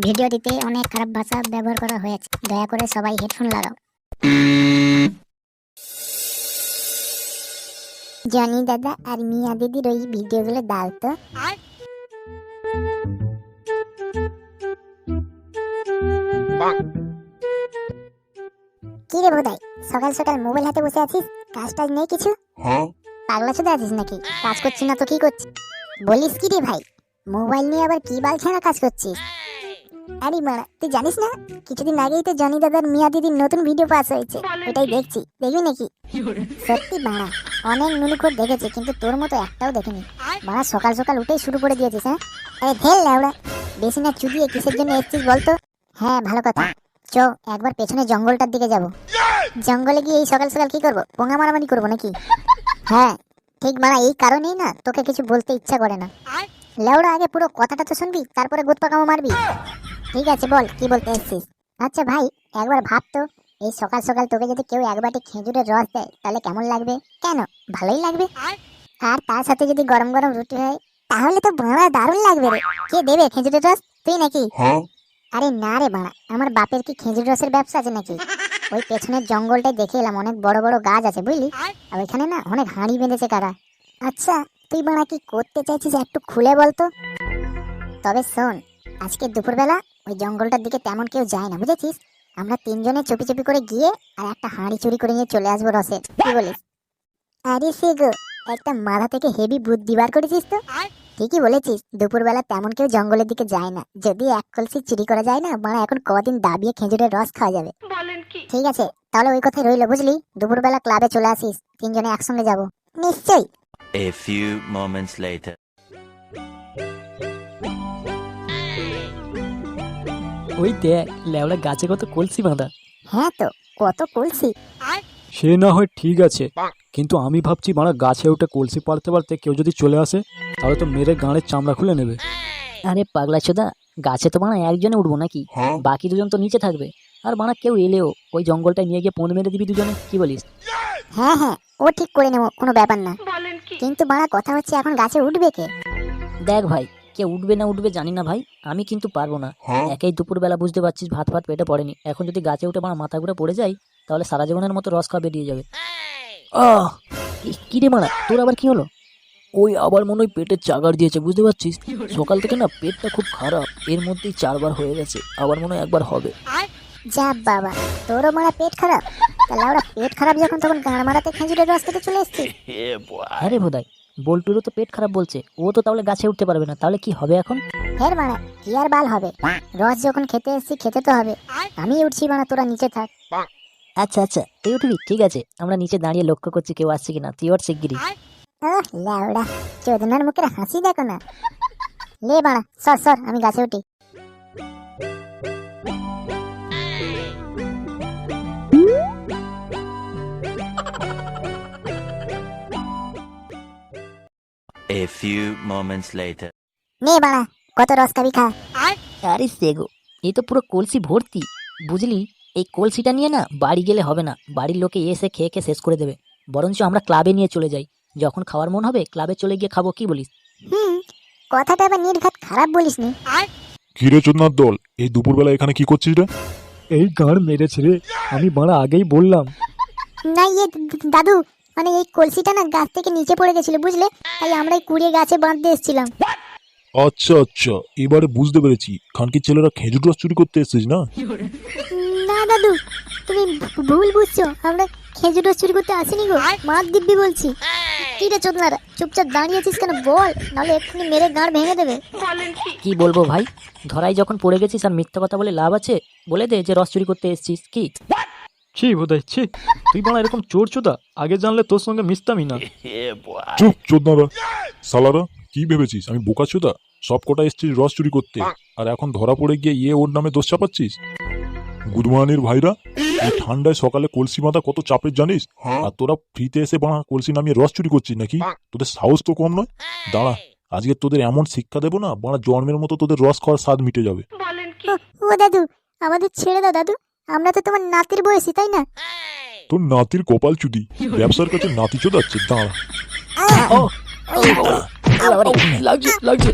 ভিডিওটিতে অনেক খারাপ ভাষা ব্যবহার করা হয়েছে, দয়া করে সবাই হেডফোন লাগাও। জনি দাদা আর মিয়া দিদির ওই ভিডিওগুলো দাও তো। কি রে বোধাই, সকাল সকাল মোবাইল হাতে বসে আছিস? কাজ টাজ নেই কিছু? পাগলা চোদা আছিস নাকি? কাজ করছিস না তো কি করছিস? বলিস কি রে ভাই, মোবাইল নিয়ে আবার কি বালছানা কাজ করছিস? আরে মারা, তুই জানিস না কিছুদিন আগেই তো জনি দাদার মিয়া দিদির নতুন ভিডিও পাস হয়েছে, ওটাই দেখছি। দেখবি নাকি? সত্যি বাড়া, অনেক নুনুখোর দেখেছে কিন্তু তোর মতো একটাও দেখিনি। বাড়া সকাল সকাল উঠেই শুরু করে দিয়েছিস। হ্যাঁ আরে ঢেল লাউড়া, বেশি না চুদিয়ে কিসের জন্য এসেছিস বলতো? হ্যাঁ ভালো কথা, চ একবার পেছনে জঙ্গলটার দিকে যাব। জঙ্গলে গিয়ে এই সকাল সকাল কি করবো? পোঙা মারামারি করবো নাকি? হ্যাঁ ঠিক বাড়া, এই কারণেই না তোকে কিছু বলতে ইচ্ছা করে না। লেওড়া আগে পুরো কথাটা তো শুনবি, তারপরে গুদ পাকামো মারবি। ঠিক আছে বল কি বলতে এসেছিস? আচ্ছা ভাই, একবার ভাব তো, এই সকাল সকাল তোকে যদি কেউ এক বাটি খেজুরের রস দেয় তাহলে কেমন লাগবে? কেন, ভালোই লাগবে। আর তার সাথে যদি গরম গরম রুটি হয় তাহলে তো বাড়া দারুণ লাগবে রে। কে দেবে খেজুরের রস, তুই নাকি? আরে না রে বাড়া, আমার বাপের কি খেজুর রসের ব্যবসা আছে নাকি? ওই পেছনের জঙ্গলটাই দেখে এলাম, অনেক বড় বড় গাছ আছে বুঝলি, আর ওইখানে না অনেক হাঁড়ি বেঁধেছে কারা। আচ্ছা তুই বাড়া কি করতে চাইছিস একটু খুলে বলতো। তবে শোন, আজকে দুপুরবেলা ওই জঙ্গলটার দিকে তেমন কেউ যায় না বুঝেছিস। আমরা তিনজনে চুপি চুপি করে গিয়ে আর একটা হাঁড়ি চুরি করে নিয়ে চলে আসবো রসের, কি বলিস? আরে সে গো, একটা মাথা থেকে হেভি বুদ্ধি বার করেছিস তো। ঠিকই বলেছিস, দুপুরবেলা তেমন কেউ জঙ্গলের দিকে যায় না, যদি এক কলসি চুরি করা যায় না মানে এখন কদিন দাবিয়ে খেজুরের রস খাওয়া যাবে। ঠিক আছে তাহলে ওই কথাই রইলো বুঝলি, দুপুরবেলা ক্লাবে চলে আসিস, তিনজনে একসঙ্গে যাব। নিশ্চয়ই। A few moments later. ওই দেখ লেওড়া গাছে কত কলসি বাঁধা। হ্যাঁ তো, কত কলসি। সে না হয় ঠিক আছে, কিন্তু আমি ভাবছি মারা গাছে উঠে কলসি পারতে পারতে কেউ যদি চলে আসে তাহলে তো মেরে গাঁড়ের চামড়া খুলে নেবে। আরে পাগলা চোদা, গাছে তো বানা একজনে উঠবো নাকি? বাকি দুজন তো নিচে থাকবে। আর বানা কেউ এলেও ওই জঙ্গলটায় নিয়ে গিয়ে পোঁদ মেরে দিবি দুজনে, কি বলিস? হ্যাঁ হ্যাঁ, ও ঠিক করে নেবো, কোনো ব্যাপার না। কিন্তু বাড়া কথা হচ্ছে এখন গাছে উঠবে কে? দেখ ভাই, কে উঠবে না উঠবে জানি না ভাই, আমি কিন্তু পারবো না। একেই দুপুরবেলা বুঝতে পারছিস ভাত ফাত পেটে পড়েনি, এখন যদি গাছে উঠে বানা মাথা ঘুরে পড়ে যাই তাহলে সারা জীবনের মতো রস খাওয়া বেরিয়ে যাবে। কি রে মারা, তোর আবার কি হলো? ওই আবার মনে হয় পেটের চাগার দিয়েছে বুঝতে পারছিস। সকাল থেকে না পেটটা খুব খারাপ, এর মধ্যেই 4বার হয়ে গেছে, আবার মনে হয় একবার হবে। যা বাবা, তোরও মারা পেট খারাপ? তাহলে ওরা পেট খারাপ যখন তখন গাঁড় মারাতে খেজুরের রস থেকে চলে এসছি। আরে বোধাই, বল্টুরও তো পেট খারাপ বলছে, ও তো তাহলে গাছে উঠতে পারবে না, তাহলে কি হবে এখন? ফের মারা কি আর বাল হবে, রস যখন খেতে এসছি খেতে তো হবে। আমি উঠছি মারা, তোরা নিচে থাক। আচ্ছা আচ্ছা, তুই উঠবি, ঠিক আছে। আমরা নিচে দাঁড়িয়ে লক্ষ্য করছি কেউ আসছে কিনা, তুই ওর শিগগিরি। ল্যাওড়া, চোদনার মুখের হাসি দেখো না। লে বাড়া, সর সর, আমি গাছে উঠি। A few moments later. নে বাড়া, কত রস খাবি খা। আরে সেগো, এই তো পুরো কলসি ভর্তি বুঝলি। এই কলসিটা নিয়ে না বাড়ি গেলে হবে না, বাড়ির লোকে এসে খেয়ে খেয়ে শেষ করে দেবে। বরঞ্চ আমরা ক্লাবে নিয়ে চলে যাই, যখন খাওয়ার মন হবে ক্লাবে চলে গিয়ে খাবো, কি বলিস? কথাটা আবার নির্ঘাত খারাপ বলিস নি। কিরে চোদনার দল, এই দুপুরবেলা এখানে কি করছিস রে? এই গাঁড় মেরেছে রে, আমি বাড়া আগেই বললাম। না ইয়ে দাদু, মানে এই কলসিটা না গাছ থেকে নিচে পড়ে গেছিল বুঝলে, তাই আমরা কুড়িয়ে গাছে বাঁধতে এসেছিলাম। আচ্ছা আচ্ছা, এবারে বুঝতে পেরেছি, খানকির ছেলেরা খেজুর রস চুরি করতে এসেছিস না? না দাদু, তুমি ভুল বুঝছো, আমরা খেজুর রস চুরি করতে আসিনি গো, মাছ দিব্যি বলছি। কি রে চোদনারা, চুপচাপ দাঁড়িয়ে আছিস কেন বল, নাহলে এক্ষুনি মেরে গাঁড় ভেঙে দেবে। কি বলবো ভাই, ধরাই যখন পড়ে গেছিস আর মিথ্যা কথা বলে লাভ আছে? বলে দে যে রস চুরি করতে এসেছিস। কি ছি বোধাই ছি, তুই বাড়া এরকম চোর চোদা, আগে জানলে তোর সঙ্গে মিশতামই না। চুপ চোদনারা, সালারা, কি ভেবেছিস আমি বোকা চোদা? সব কটা এসেছিস রস চুরি করতে, আর এখন ধরা পড়ে গিয়ে ওর নামে দোষ চাপাচ্ছিস? গুদমানির ভাইরা, এই ঠান্ডায় সকালে কলসি মাথা কত চাপের জানিস? আর তোরা ফ্রিতে এসে বাড়া কলসি নামিয়ে রস চুরি করছিস নাকি? তোদের সাহস তো কম নয়। দাঁড়া, আজকে তোদের এমন শিক্ষা দেবো না, বাড়া জন্মের মতো তোদের রস খাওয়ার স্বাদ মিটে যাবে। ও দাদু, আমাদের ছেড়ে দাও দাদু, আমরা তো তোমার নাতির বয়সী তাই না? তোর নাতির কপাল চুদি, ব্যবসার কাছে নাতি চোদাচ্ছে। দাঁড়া, লাগছে লাগছে।